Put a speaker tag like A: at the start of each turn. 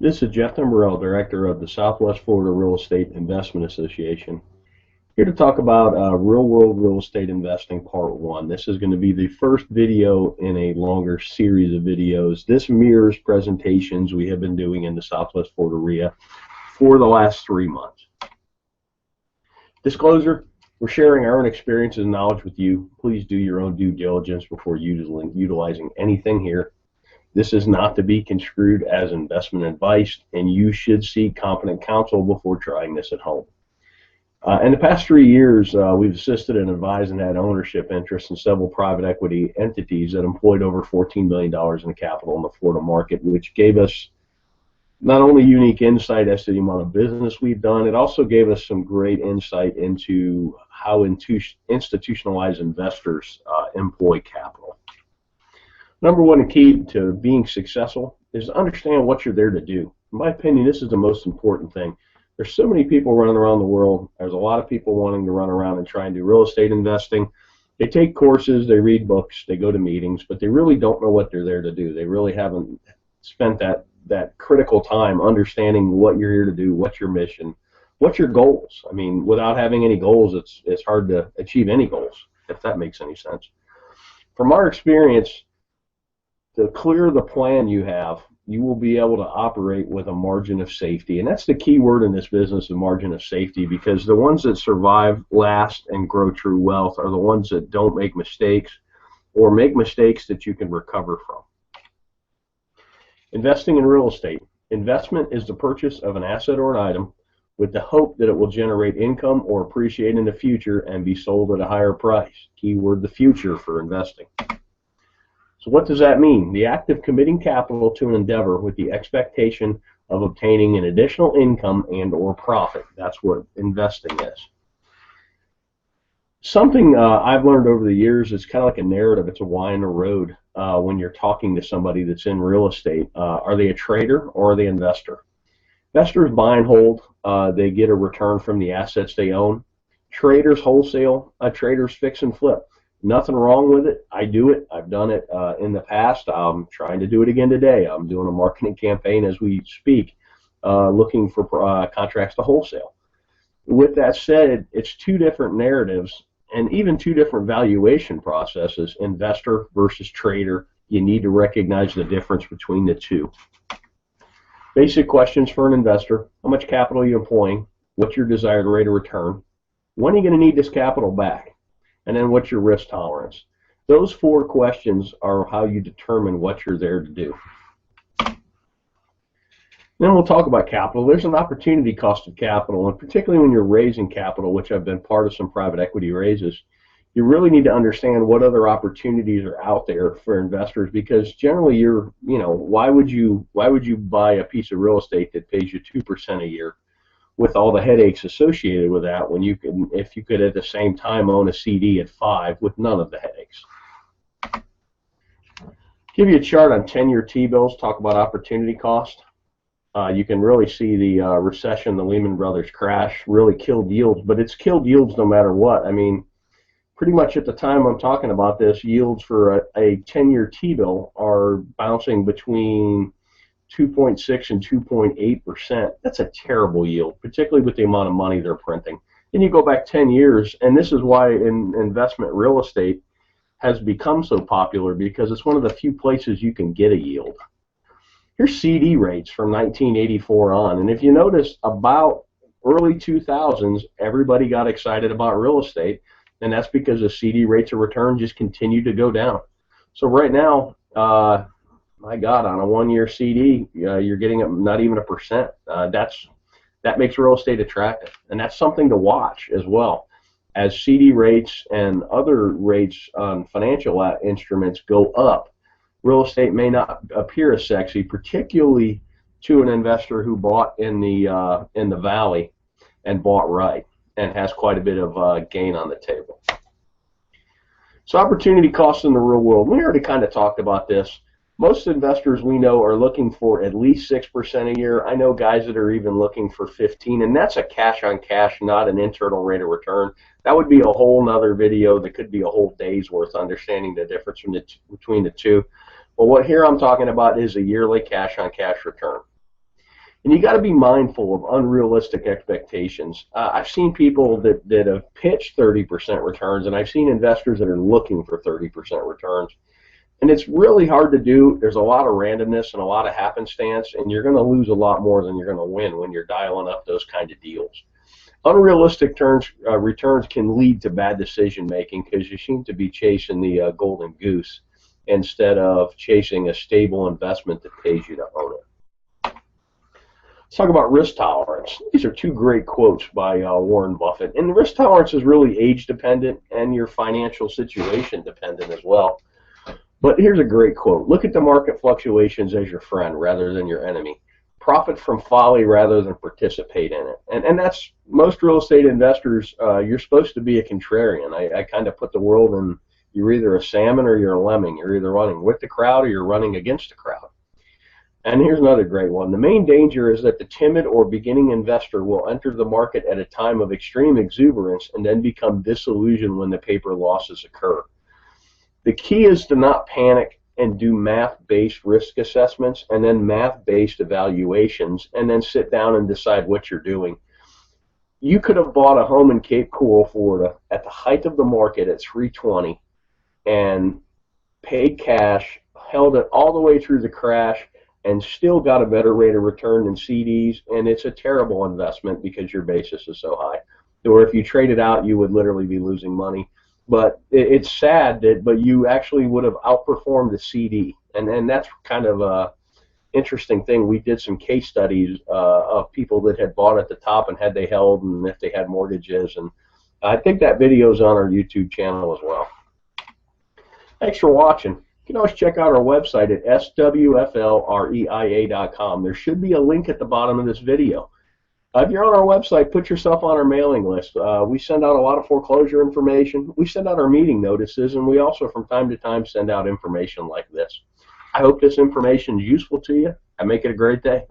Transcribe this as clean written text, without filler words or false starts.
A: This is Jeff Timberell, Director of the Southwest Florida Real Estate Investment Association. Here to talk about real-world real estate investing part 1. This is going to be the first video in a longer series of videos. This mirrors presentations we have been doing in the Southwest Florida REIA for the last 3 months. Disclosure, we're sharing our own experiences and knowledge with you. Please do your own due diligence before utilizing anything here. This is not to be construed as investment advice, and you should seek competent counsel before trying this at home. In the past 3 years, we've assisted and advised and had ownership interests in several private equity entities that employed over $14 million in capital in the Florida market, which gave us not only unique insight as to the amount of business we've done, it also gave us some great insight into how institutionalized investors employ capital. Number one key to being successful is to understand what you're there to do. In my opinion, this is the most important thing. There's so many people running around the world. There's a lot of people wanting to run around and try and do real estate investing. They take courses, they read books, they go to meetings, but they really don't know what they're there to do. They really haven't spent that critical time understanding what you're here to do, what's your mission, what's your goals. I mean, without having any goals, it's hard to achieve any goals, if that makes any sense. From our experience, the clearer the plan you have, you will be able to operate with a margin of safety. And that's the key word in this business, the margin of safety, because the ones that survive, last, and grow true wealth are the ones that don't make mistakes or make mistakes that you can recover from. Investing in real estate. Investment is the purchase of an asset or an item with the hope that it will generate income or appreciate in the future and be sold at a higher price. Keyword, the future for investing. So what does that mean? The act of committing capital to an endeavor with the expectation of obtaining an additional income and or profit. That's what investing is. Something I've learned over the years is kind of like a narrative. It's a why in the road when you're talking to somebody that's in real estate. Are they a trader or are they an investor? Investors buy and hold. They get a return from the assets they own. Traders wholesale. Traders fix and flip. Nothing wrong with it. I do it. I've done it in the past. I'm trying to do it again today. I'm doing a marketing campaign as we speak, looking for contracts to wholesale. With that said, it's two different narratives and even two different valuation processes, investor versus trader. You need to recognize the difference between the two. Basic questions for an investor. How much capital are you employing? What's your desired rate of return? When are you going to need this capital back? And then what's your risk tolerance? Those 4 questions are how you determine what you're there to do. Then we'll talk about capital. There's an opportunity cost of capital, and particularly when you're raising capital, which I've been part of some private equity raises, you really need to understand what other opportunities are out there for investors, because generally why would you buy a piece of real estate that pays you 2% a year with all the headaches associated with that, when if you could at the same time own a CD at 5 with none of the headaches. Give you a chart on 10-year T-bills, talk about opportunity cost. You can really see the recession, the Lehman Brothers crash really killed yields, but it's killed yields no matter what. I mean, pretty much at the time I'm talking about this, yields for a 10-year T-bill are bouncing between 2.6 and 2.8%. That's a terrible yield, particularly with the amount of money they're printing. Then you go back 10 years, and this is why investment real estate has become so popular, because it's one of the few places you can get a yield. Here's CD rates from 1984 on, and if you notice, about early 2000s, everybody got excited about real estate, and that's because the CD rates of return just continued to go down. So right now, my God, on a 1-year CD, you're getting not even 1%. That makes real estate attractive, and that's something to watch as well. As CD rates and other rates on financial instruments go up, real estate may not appear as sexy, particularly to an investor who bought in the valley and bought right and has quite a bit of gain on the table. So opportunity costs in the real world. We already kind of talked about this. Most investors we know are looking for at least 6% a year. I know guys that are even looking for 15, and that's a cash on cash, not an internal rate of return. That would be a whole nother video that could be a whole day's worth understanding the difference between the two. But what here I'm talking about is a yearly cash on cash return. And you got to be mindful of unrealistic expectations. I've seen people that have pitched 30% returns, and I've seen investors that are looking for 30% returns. And it's really hard to do. There's a lot of randomness and a lot of happenstance, and you're going to lose a lot more than you're going to win when you're dialing up those kind of deals. Unrealistic returns can lead to bad decision making because you seem to be chasing the golden goose instead of chasing a stable investment that pays you to own it. Let's talk about risk tolerance. These are two great quotes by Warren Buffett. And risk tolerance is really age dependent and your financial situation dependent as well. But here's a great quote. Look at the market fluctuations as your friend rather than your enemy. Profit from folly rather than participate in it. And that's most real estate investors. You're supposed to be a contrarian. I kind of put the world in, you're either a salmon or you're a lemming. You're either running with the crowd or you're running against the crowd. And here's another great one. The main danger is that the timid or beginning investor will enter the market at a time of extreme exuberance and then become disillusioned when the paper losses occur. The key is to not panic and do math-based risk assessments and then math-based evaluations and then sit down and decide what you're doing. You could have bought a home in Cape Coral, Florida at the height of the market at 320 and paid cash, held it all the way through the crash, and still got a better rate of return than CDs, and it's a terrible investment because your basis is so high. Or if you trade it out, you would literally be losing money. But it's sad but you actually would have outperformed the CD, and that's kind of a interesting thing. We did some case studies of people that had bought at the top and had they held and if they had mortgages, and I think that video is on our YouTube channel as well. Thanks for watching. You can always check out our website at swflreia.com. There should be a link at the bottom of this video. If you're on our website, put yourself on our mailing list. We send out a lot of foreclosure information. We send out our meeting notices, and we also from time to time send out information like this. I hope this information is useful to you, and make it a great day.